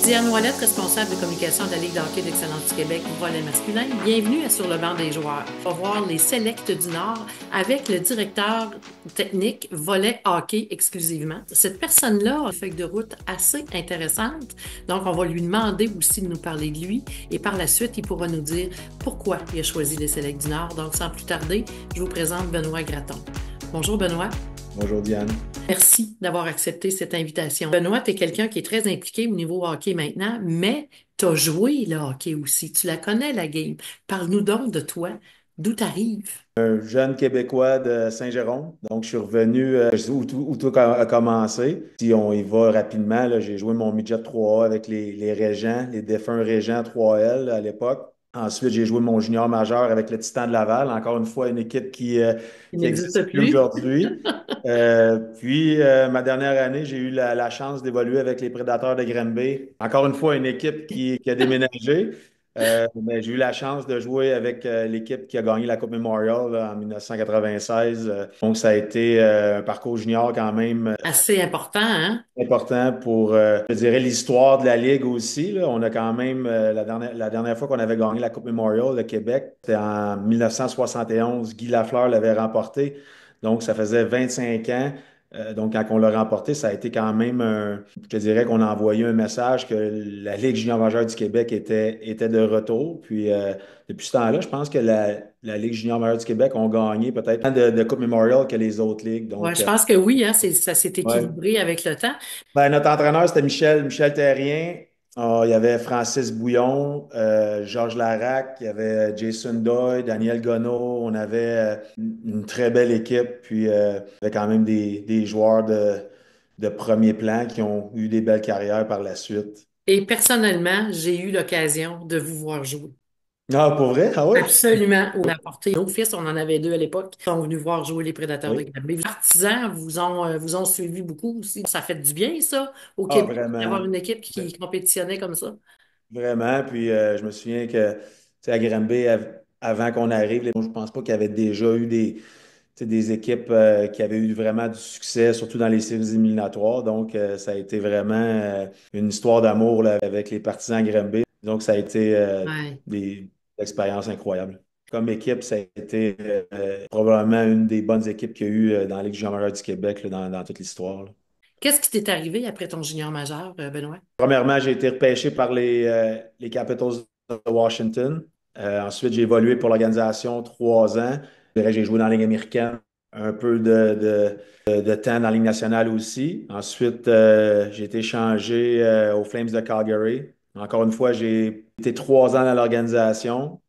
Diane Ouellette, responsable de communication de la Ligue de hockey d'excellence du Québec, volet masculin. Bienvenue à Sur le banc des joueurs. On va voir les Selects du Nord avec le directeur technique volet hockey exclusivement. Cette personne-là a une feuille de route assez intéressante. Donc, on va lui demander aussi de nous parler de lui et par la suite, il pourra nous dire pourquoi il a choisi les Selects du Nord. Donc, sans plus tarder, je vous présente Benoît Gratton. Bonjour Benoît. Bonjour Diane. Merci d'avoir accepté cette invitation. Benoît, tu es quelqu'un qui est très impliqué au niveau hockey maintenant, mais tu as joué le hockey aussi. Tu la connais, la game. Parle-nous donc de toi, d'où tu arrives. Un jeune Québécois de Saint-Jérôme. Donc, je suis revenu où tout a commencé. Si on y va rapidement, là, j'ai joué mon midget 3A avec les Régents, les défunts Régents 3L à l'époque. Ensuite, j'ai joué mon junior majeur avec le Titan de Laval. Encore une fois, une équipe Il qui n'existe n'existe plus plus. aujourd'hui. Ma dernière année, j'ai eu la chance d'évoluer avec les Prédateurs de Granby. Encore une fois, une équipe qui a déménagé. Mais j'ai eu la chance de jouer avec l'équipe qui a gagné la Coupe Memorial là, en 1996. Donc, ça a été un parcours junior quand même Assez important, hein? important pour, je dirais, l'histoire de la Ligue aussi. Là. On a quand même, la dernière fois qu'on avait gagné la Coupe Memorial de Québec, c'était en 1971. Guy Lafleur l'avait remporté. Donc, ça faisait 25 ans. Donc, quand on l'a remporté, ça a été quand même je te dirais qu'on a envoyé un message que la Ligue junior majeure du Québec était de retour. Puis, depuis ce temps-là, je pense que la Ligue junior majeure du Québec ont gagné peut-être plus de Coupe Memorial que les autres ligues. Ouais, Donc, je pense que oui, hein, ça s'est ouais. équilibré avec le temps. Ben, notre entraîneur, c'était Michel Terrien. Ah, il y avait Francis Bouillon, Georges Larac, il y avait Jason Doyle, Daniel Gonneau. On avait une très belle équipe. Puis, il y avait quand même des joueurs de premier plan qui ont eu des belles carrières par la suite. Et personnellement, j'ai eu l'occasion de vous voir jouer. Ah, pour vrai? Ah oui? Absolument. On a apporté nos fils, on en avait deux à l'époque, qui sont venus voir jouer les Prédateurs de Oui. Granby. Les partisans vous ont suivi beaucoup aussi. Ça fait du bien, ça, au Ah, Québec, d'avoir vraiment. une équipe qui compétitionnait comme ça. Vraiment. Puis, je me souviens que, tu sais, à Granby, avant qu'on arrive, je pense pas qu'il y avait déjà eu des équipes qui avaient eu vraiment du succès, surtout dans les séries éliminatoires. Donc, ça a été vraiment une histoire d'amour là, avec les partisans Granby. Donc, ça a été Ouais. des expériences incroyables. Comme équipe, ça a été probablement une des bonnes équipes qu'il y a eu dans la Ligue junior majeure du Québec là, dans toute l'histoire. Là. Qu'est-ce qui t'est arrivé après ton junior majeur, Benoît? Premièrement, j'ai été repêché par les Capitals de Washington. Ensuite, j'ai évolué pour l'organisation 3 ans. Je dirais que j'ai joué dans la Ligue américaine, un peu de temps dans la Ligue nationale aussi. Ensuite, j'ai été échangé aux Flames de Calgary. Encore une fois, j'ai été 3 ans dans l'organisation.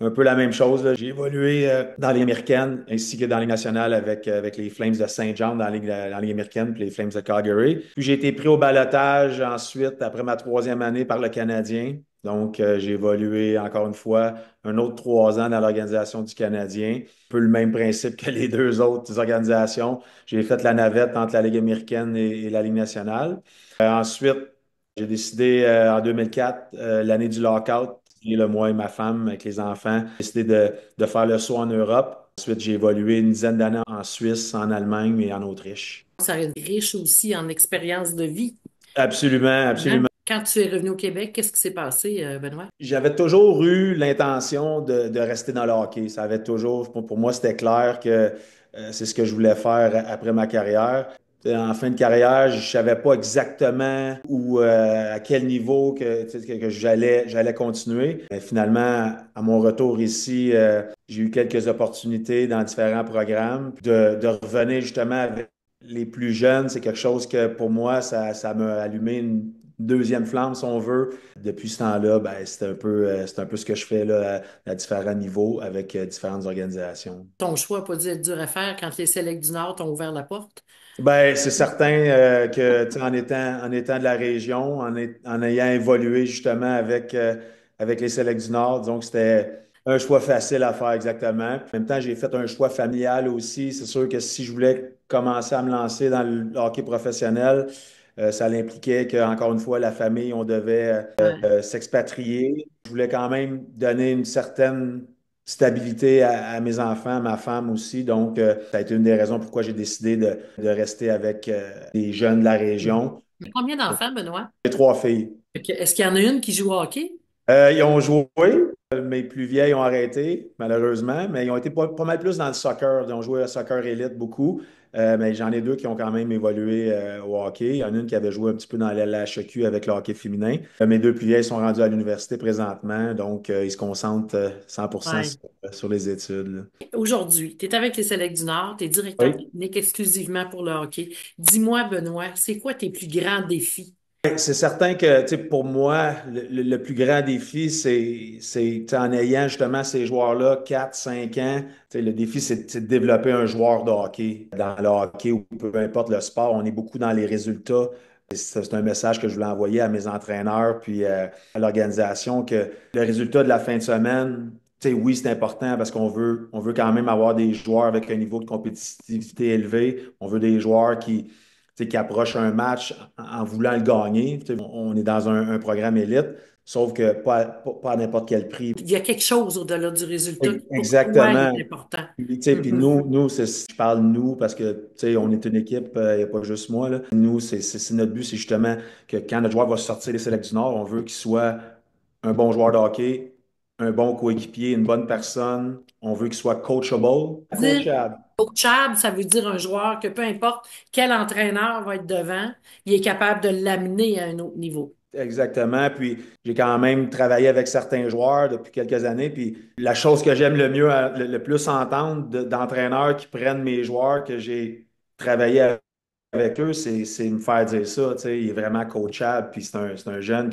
Un peu la même chose, là. J'ai évolué dans la Ligue américaine ainsi que dans la Ligue nationale avec les Flames de Saint John dans la Ligue américaine puis les Flames de Calgary. Puis j'ai été pris au balotage ensuite, après ma troisième année, par le Canadien. Donc, j'ai évolué encore une fois un autre 3 ans dans l'organisation du Canadien. Un peu le même principe que les deux autres organisations. J'ai fait la navette entre la Ligue américaine et la Ligue nationale. Ensuite, j'ai décidé en 2004, l'année du lockout, et le moi et ma femme avec les enfants, j'ai décidé de faire le saut en Europe. Ensuite, j'ai évolué une dizaine d'années en Suisse, en Allemagne et en Autriche. Ça reste riche aussi en expérience de vie, Absolument, hein? absolument. Quand tu es revenu au Québec, qu'est-ce qui s'est passé, Benoît? J'avais toujours eu l'intention de rester dans le hockey. Ça avait toujours, pour moi, c'était clair que c'est ce que je voulais faire après ma carrière. En fin de carrière, je savais pas exactement où, à quel niveau que j'allais continuer. Mais finalement, à mon retour ici, j'ai eu quelques opportunités dans différents programmes. De revenir justement avec les plus jeunes, c'est quelque chose que pour moi, ça m'a allumé une deuxième flamme, si on veut. Depuis ce temps-là, ben, c'est un peu ce que je fais là, à différents niveaux avec différentes organisations. Ton choix n'a pas dû être dur à faire quand les Selects du Nord t'ont ouvert la porte. Ben, c'est certain que tu sais, en étant de la région, en ayant évolué justement avec les Selects du Nord, donc c'était un choix facile à faire exactement. Puis en même temps, j'ai fait un choix familial aussi. C'est sûr que si je voulais commencer à me lancer dans le hockey professionnel, ça l'impliquait qu'encore une fois, la famille, on devait Ouais. s'expatrier. Je voulais quand même donner une certaine stabilité à mes enfants, à ma femme aussi. Donc, ça a été une des raisons pourquoi j'ai décidé de rester avec des jeunes de la région. Combien d'enfants, Benoît? J'ai 3 filles. Est-ce qu'il y en a une qui joue au hockey? Ils ont joué, mes plus vieilles ont arrêté, malheureusement, mais ils ont été pas mal plus dans le soccer. Ils ont joué à soccer élite beaucoup, mais j'en ai deux qui ont quand même évolué au hockey. Il y en a une qui avait joué un petit peu dans la LHEQ avec le hockey féminin. Mes deux plus vieilles sont rendues à l'université présentement, donc ils se concentrent 100% Ouais. sur les études, là. Aujourd'hui, tu es avec les Selects du Nord, tu es directeur Oui. technique exclusivement pour le hockey. Dis-moi, Benoît, c'est quoi tes plus grands défis? C'est certain que, tu sais, pour moi, le plus grand défi, tu sais, en ayant justement ces joueurs-là, 4 5 ans, tu sais, le défi, c'est de développer un joueur de hockey. Dans le hockey ou peu importe le sport, on est beaucoup dans les résultats. Et ça, c'est un message que je voulais envoyer à mes entraîneurs puis à l'organisation que le résultat de la fin de semaine, tu sais, oui, c'est important parce on veut quand même avoir des joueurs avec un niveau de compétitivité élevé. On veut des joueurs qui approche un match en voulant le gagner. Tu sais, on est dans un programme élite, sauf que pas à n'importe quel prix. Il y a quelque chose au-delà du résultat qui, pour toi, Exactement. est important. Puis, tu sais, puis Mhm. je parle nous parce que, tu sais, on est une équipe, il n'y a pas juste moi, là. Nous, c'est notre but, c'est justement que quand notre joueur va sortir des Selects du Nord, on veut qu'il soit un bon joueur de hockey, un bon coéquipier, une bonne personne. On veut qu'il soit coachable, Dire coachable. coachable, ça veut dire un joueur que peu importe quel entraîneur va être devant, il est capable de l'amener à un autre niveau. Exactement. Puis j'ai quand même travaillé avec certains joueurs depuis quelques années. Puis la chose que j'aime le mieux, le plus entendre d'entraîneurs qui prennent mes joueurs que j'ai travaillé avec eux, c'est me faire dire ça. Tu sais, il est vraiment coachable. Puis c'est un jeune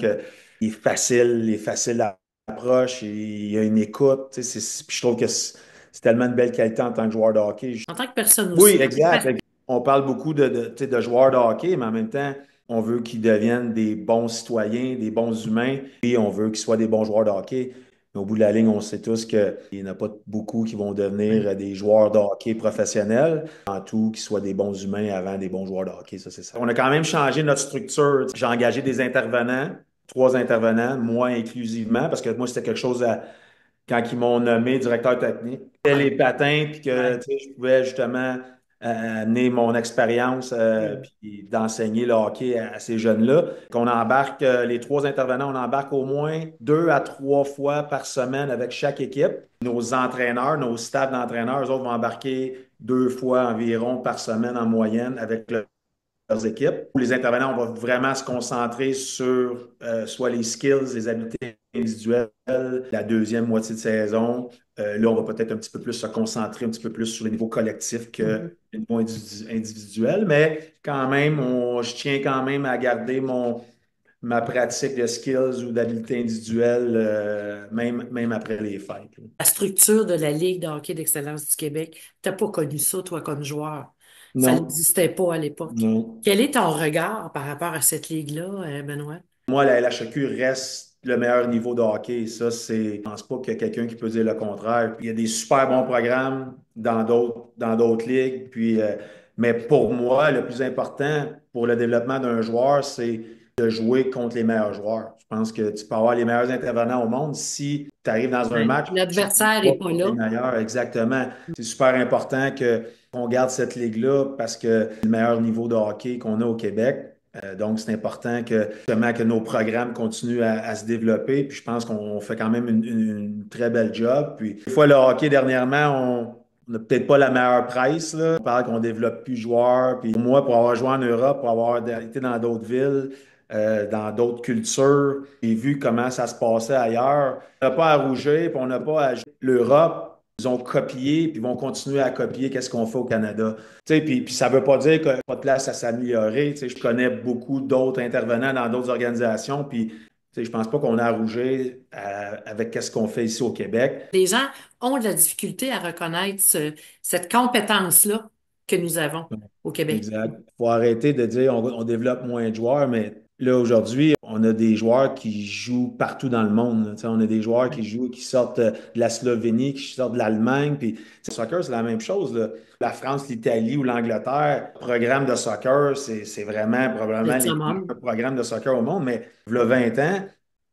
il est facile à l'approche, il a une écoute. Tu sais, puis je trouve que c'est tellement une belle qualité en tant que joueur de hockey. En tant que personne Oui, aussi. exact. On parle beaucoup tu sais, de joueurs de hockey, mais en même temps, on veut qu'ils deviennent des bons citoyens, des bons humains, et on veut qu'ils soient des bons joueurs de hockey. Mais au bout de la ligne, on sait tous qu'il n'y en a pas beaucoup qui vont devenir des joueurs de hockey professionnels. En tout, qu'ils soient des bons humains avant des bons joueurs de hockey, ça c'est ça. On a quand même changé notre structure. J'ai engagé des intervenants, trois intervenants, moi inclusivement, parce que moi, c'était quelque chose quand ils m'ont nommé directeur technique. C'était les patins, puis que Ouais. tu sais, je pouvais justement amener mon expérience puis d'enseigner le hockey à ces jeunes-là. Qu'on embarque, les trois intervenants, on embarque au moins 2 à 3 fois par semaine avec chaque équipe. Nos entraîneurs, nos staffs d'entraîneurs, eux autres vont embarquer 2 fois environ par semaine en moyenne avec leurs équipes. Pour les intervenants, on va vraiment se concentrer sur soit les skills, les habiletés individuelles, la deuxième moitié de saison. Là, on va peut-être un petit peu plus se concentrer un petit peu plus sur le niveau collectif que Mhm. le niveau individuel, mais quand même, je tiens quand même à garder ma pratique de skills ou d'habileté individuelle, même après les fêtes, là. La structure de la Ligue de hockey d'excellence du Québec, t'as pas connu ça, toi, comme joueur. Ça Non, n'existait pas à l'époque. non. Quel est ton regard par rapport à cette ligue-là, Benoît? Moi, la LHEQ reste le meilleur niveau de hockey. Ça, je pense pas qu'il y a quelqu'un qui peut dire le contraire. Il y a des super bons programmes dans d'autres ligues. Mais pour moi, le plus important pour le développement d'un joueur, c'est de jouer contre les meilleurs joueurs. Je pense que tu peux avoir les meilleurs intervenants au monde. Si tu arrives dans un Ouais. match, tu ne joues L'adversaire pas est pas contre les là. meilleurs. Exactement. C'est super important qu'on garde cette ligue-là parce que c'est le meilleur niveau de hockey qu'on a au Québec. Donc, c'est important justement, que nos programmes continuent à se développer. Puis je pense qu'on fait quand même une très belle job. Puis, des fois, le hockey, dernièrement, on n'a peut-être pas la meilleure presse, là. On parle qu'on développe plus de joueurs. Puis pour moi, pour avoir joué en Europe, pour avoir été dans d'autres villes, dans d'autres cultures, et vu comment ça se passait ailleurs, on n'a pas à rougir, puis on n'a pas à... L'Europe, ils ont copié, puis ils vont continuer à copier qu'est-ce qu'on fait au Canada. Tu sais, puis ça ne veut pas dire qu'il n'y a pas de place à s'améliorer. Tu sais, je connais beaucoup d'autres intervenants dans d'autres organisations, puis tu sais, je pense pas qu'on a à rougir avec qu'est-ce qu'on fait ici au Québec. Les gens ont de la difficulté à reconnaître cette compétence-là que nous avons au Québec. Exact. Il faut arrêter de dire on développe moins de joueurs, mais là, aujourd'hui, on a des joueurs qui jouent partout dans le monde, là. Tu sais, on a des joueurs qui jouent, qui sortent de la Slovénie, qui sortent de l'Allemagne. Puis, tu sais, le soccer, c'est la même chose, là. La France, l'Italie ou l'Angleterre, le programme de soccer, c'est vraiment Le probablement les summum. meilleurs programmes de soccer au monde. Mais il y a 20 ans,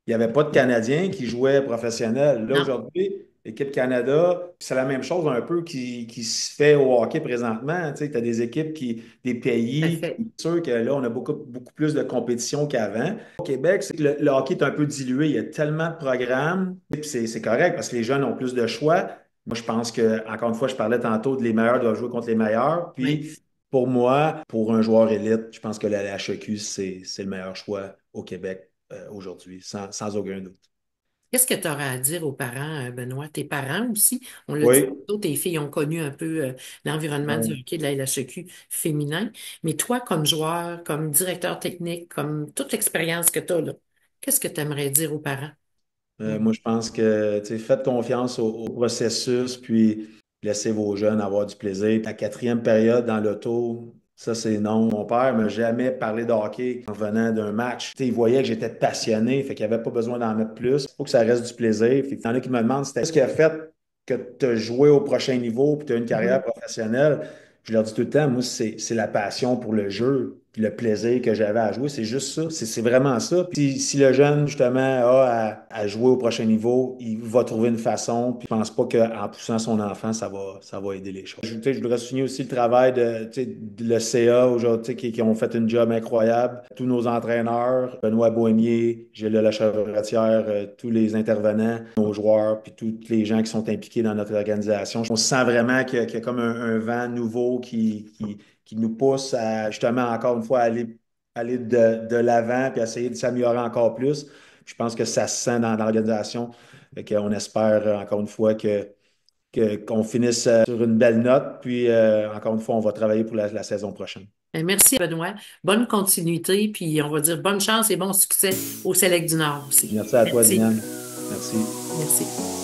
il n'y avait pas de Canadiens qui jouaient professionnels. Là, Non. aujourd'hui, L'équipe Canada, c'est la même chose un peu qui se fait au hockey présentement. Tu sais, as des équipes des Tout à pays, fait. c'est sûr que là, on a beaucoup plus de compétition qu'avant. Au Québec, c'est que le hockey est un peu dilué. Il y a tellement de programmes. Puis c'est correct parce que les jeunes ont plus de choix. Moi, je pense que, encore une fois, je parlais tantôt de les meilleurs doivent jouer contre les meilleurs. Oui. Puis, pour moi, pour un joueur élite, je pense que la HEQ, c'est le meilleur choix au Québec aujourd'hui, sans aucun doute. Qu'est-ce que tu aurais à dire aux parents, Benoît? Tes parents aussi, on l'a dit, Oui. tantôt, tes filles ont connu un peu l'environnement du Ouais. hockey de la LHEQ féminin, mais toi, comme joueur, comme directeur technique, comme toute l'expérience que tu as là, qu'est-ce que tu aimerais dire aux parents? Mm. Moi, je pense que faites confiance au processus, puis laissez vos jeunes avoir du plaisir. La quatrième période dans l'auto, ça, c'est non. Mon père m'a jamais parlé de hockey en venant d'un match. Il voyait que j'étais passionné, fait qu'il n'y avait pas besoin d'en mettre plus. Il faut que ça reste du plaisir. Il y en a qui me demandent, c'était qu'est-ce qui a fait que tu as joué au prochain niveau, puis tu as une carrière Mhm. professionnelle. Je leur dis tout le temps, moi, c'est la passion pour le jeu, puis le plaisir que j'avais à jouer. C'est juste ça. C'est vraiment ça. Puis si le jeune, justement, a à jouer au prochain niveau, il va trouver une façon. Puis je pense pas qu'en poussant son enfant, ça va aider les choses. Je voudrais souligner aussi le travail de l'ECA aujourd'hui, qui ont fait une job incroyable. Tous nos entraîneurs, Benoît Bohémier, Gilles Lachauvretière, tous les intervenants, nos joueurs, puis tous les gens qui sont impliqués dans notre organisation. On se sent vraiment qu'il y a comme un vent nouveau qui nous pousse à justement, encore une fois, aller de l'avant puis essayer de s'améliorer encore plus. Je pense que ça se sent dans l'organisation. On espère, encore une fois, qu'on finisse sur une belle note. Puis, encore une fois, on va travailler pour la saison prochaine. Merci, Benoît. Bonne continuité, puis on va dire bonne chance et bon succès au Select du Nord aussi. Merci à toi, Merci. Diane. Merci. Merci.